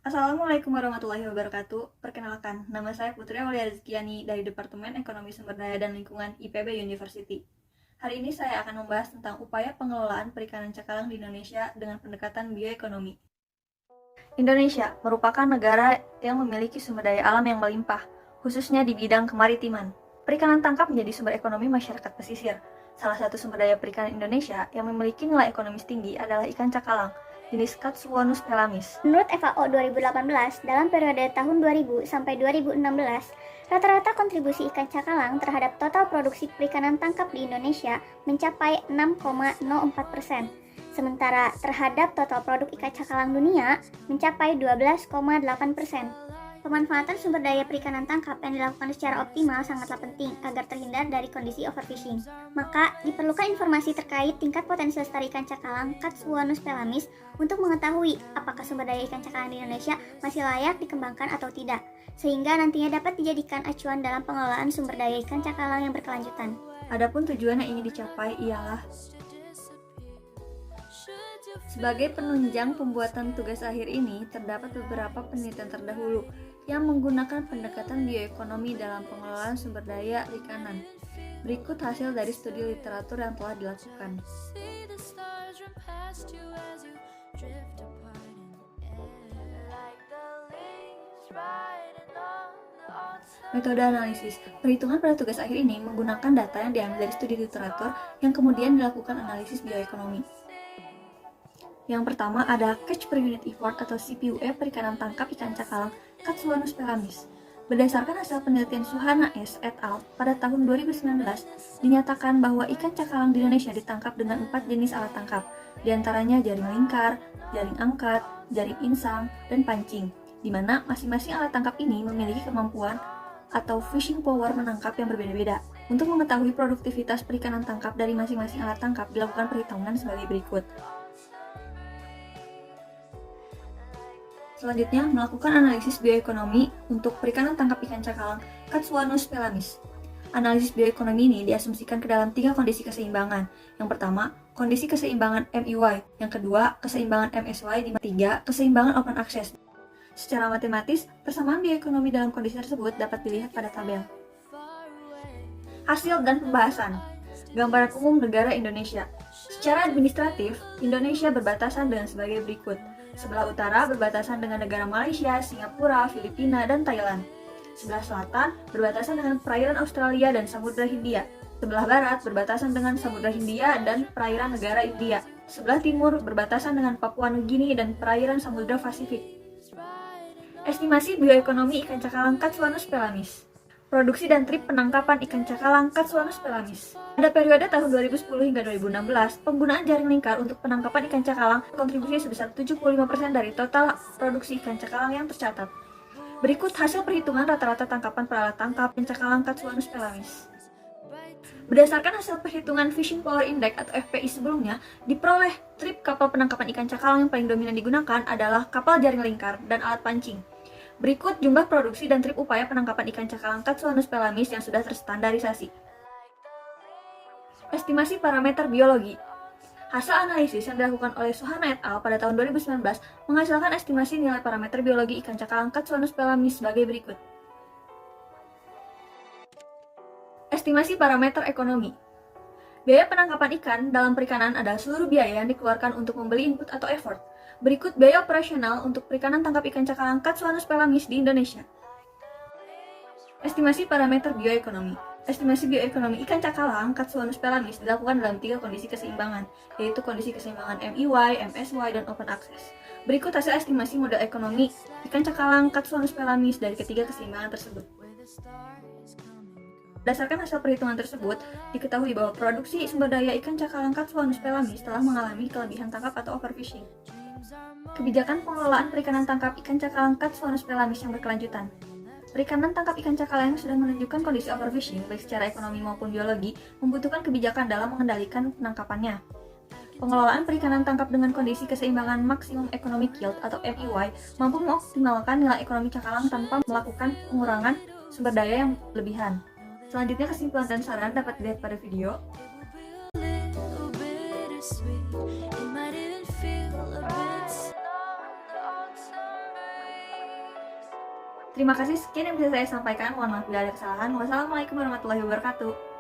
Assalamualaikum warahmatullahi wabarakatuh. Perkenalkan, nama saya Putri Aulia Rizkiani dari Departemen Ekonomi Sumber Daya dan Lingkungan IPB University. Hari ini saya akan membahas tentang upaya pengelolaan perikanan cakalang di Indonesia dengan pendekatan bioekonomi. Indonesia merupakan negara yang memiliki sumber daya alam yang melimpah, khususnya di bidang kemaritiman. Perikanan tangkap menjadi sumber ekonomi masyarakat pesisir. Salah satu sumber daya perikanan Indonesia yang memiliki nilai ekonomis tinggi adalah ikan cakalang, jenis Katsuonus pelamis. Menurut FAO 2018, dalam periode tahun 2000 sampai 2016, rata-rata kontribusi ikan cakalang terhadap total produksi perikanan tangkap di Indonesia mencapai 6,04%. Sementara terhadap total produk ikan cakalang dunia mencapai 12,8%. Pemanfaatan sumber daya perikanan tangkap yang dilakukan secara optimal sangatlah penting agar terhindar dari kondisi overfishing. Maka, diperlukan informasi terkait tingkat potensi lestari ikan cakalang Katsuonus pelamis untuk mengetahui apakah sumber daya ikan cakalang di Indonesia masih layak dikembangkan atau tidak, sehingga nantinya dapat dijadikan acuan dalam pengelolaan sumber daya ikan cakalang yang berkelanjutan. Adapun tujuan yang ingin dicapai ialah sebagai penunjang pembuatan tugas akhir ini, terdapat beberapa penelitian terdahulu yang menggunakan pendekatan bioekonomi dalam pengelolaan sumber daya perikanan. Berikut hasil dari studi literatur yang telah dilakukan. Metode analisis. Perhitungan pada tugas akhir ini menggunakan data yang diambil dari studi literatur yang kemudian dilakukan analisis bioekonomi. Yang pertama ada Catch per Unit Effort atau CPUE perikanan tangkap ikan cakalang Katsuonus pelamis. Berdasarkan hasil penelitian Suhana S. et al. Pada tahun 2019, dinyatakan bahwa ikan cakalang di Indonesia ditangkap dengan 4 jenis alat tangkap, diantaranya jaring lingkar, jaring angkat, jaring insang, dan pancing, di mana masing-masing alat tangkap ini memiliki kemampuan atau fishing power menangkap yang berbeda-beda. Untuk mengetahui produktivitas perikanan tangkap dari masing-masing alat tangkap, dilakukan perhitungan sebagai berikut. Selanjutnya, melakukan analisis bioekonomi untuk perikanan tangkap ikan cakalang Katsuonus pelamis. Analisis bioekonomi ini diasumsikan ke dalam 3 kondisi keseimbangan. Yang pertama, kondisi keseimbangan MUY. Yang kedua, keseimbangan MSY. Di ketiga, keseimbangan open access. Secara matematis, persamaan bioekonomi dalam kondisi tersebut dapat dilihat pada tabel. Hasil dan pembahasan. Gambaran umum negara Indonesia. Secara administratif, Indonesia berbatasan dengan sebagai berikut. Sebelah utara berbatasan dengan negara Malaysia, Singapura, Filipina, dan Thailand. Sebelah selatan berbatasan dengan perairan Australia dan Samudra Hindia. Sebelah barat berbatasan dengan Samudra Hindia dan perairan negara India. Sebelah timur berbatasan dengan Papua Nugini dan perairan Samudra Pasifik. Estimasi bioekonomi ikan cakalang Katsuonus pelamis. Produksi dan trip penangkapan ikan cakalang Katsuonus pelamis. Pada periode tahun 2010 hingga 2016, penggunaan jaring lingkar untuk penangkapan ikan cakalang kontribusi sebesar 75% dari total produksi ikan cakalang yang tercatat. Berikut hasil perhitungan rata-rata tangkapan per alat tangkap ikan cakalang Katsuonus pelamis. Berdasarkan hasil perhitungan Fishing Power Index atau FPI sebelumnya, diperoleh trip kapal penangkapan ikan cakalang yang paling dominan digunakan adalah kapal jaring lingkar dan alat pancing. Berikut jumlah produksi dan trip upaya penangkapan ikan cakalang Katsuonus pelamis yang sudah terstandarisasi. Estimasi parameter biologi. Hasil analisis yang dilakukan oleh Suhana et al. Pada tahun 2019 menghasilkan estimasi nilai parameter biologi ikan cakalang Katsuonus pelamis sebagai berikut. Estimasi parameter ekonomi. Biaya penangkapan ikan dalam perikanan adalah seluruh biaya yang dikeluarkan untuk membeli input atau effort. Berikut biaya operasional untuk perikanan tangkap ikan cakalang Katsuonus pelamis di Indonesia. Estimasi parameter bioekonomi. Estimasi bioekonomi ikan cakalang Katsuonus pelamis dilakukan dalam 3 kondisi keseimbangan, yaitu kondisi keseimbangan MUY, MSY, dan open access. Berikut hasil estimasi model ekonomi ikan cakalang Katsuonus pelamis dari ketiga keseimbangan tersebut. Berdasarkan hasil perhitungan tersebut, diketahui bahwa produksi sumber daya ikan cakalang Katsuonus pelamis telah mengalami kelebihan tangkap atau overfishing. Kebijakan pengelolaan perikanan tangkap ikan cakalang Katsuonus pelamis yang berkelanjutan. Perikanan tangkap ikan cakalang yang sudah menunjukkan kondisi overfishing, baik secara ekonomi maupun biologi, membutuhkan kebijakan dalam mengendalikan penangkapannya. Pengelolaan perikanan tangkap dengan kondisi keseimbangan maksimum economic yield atau MEY mampu mengoptimalkan nilai ekonomi cakalang tanpa melakukan pengurangan sumber daya yang berlebihan. Selanjutnya, kesimpulan dan saran dapat dilihat pada video. Terima kasih, sekian yang bisa saya sampaikan. Mohon maaf bila ada kesalahan. Wassalamualaikum warahmatullahi wabarakatuh.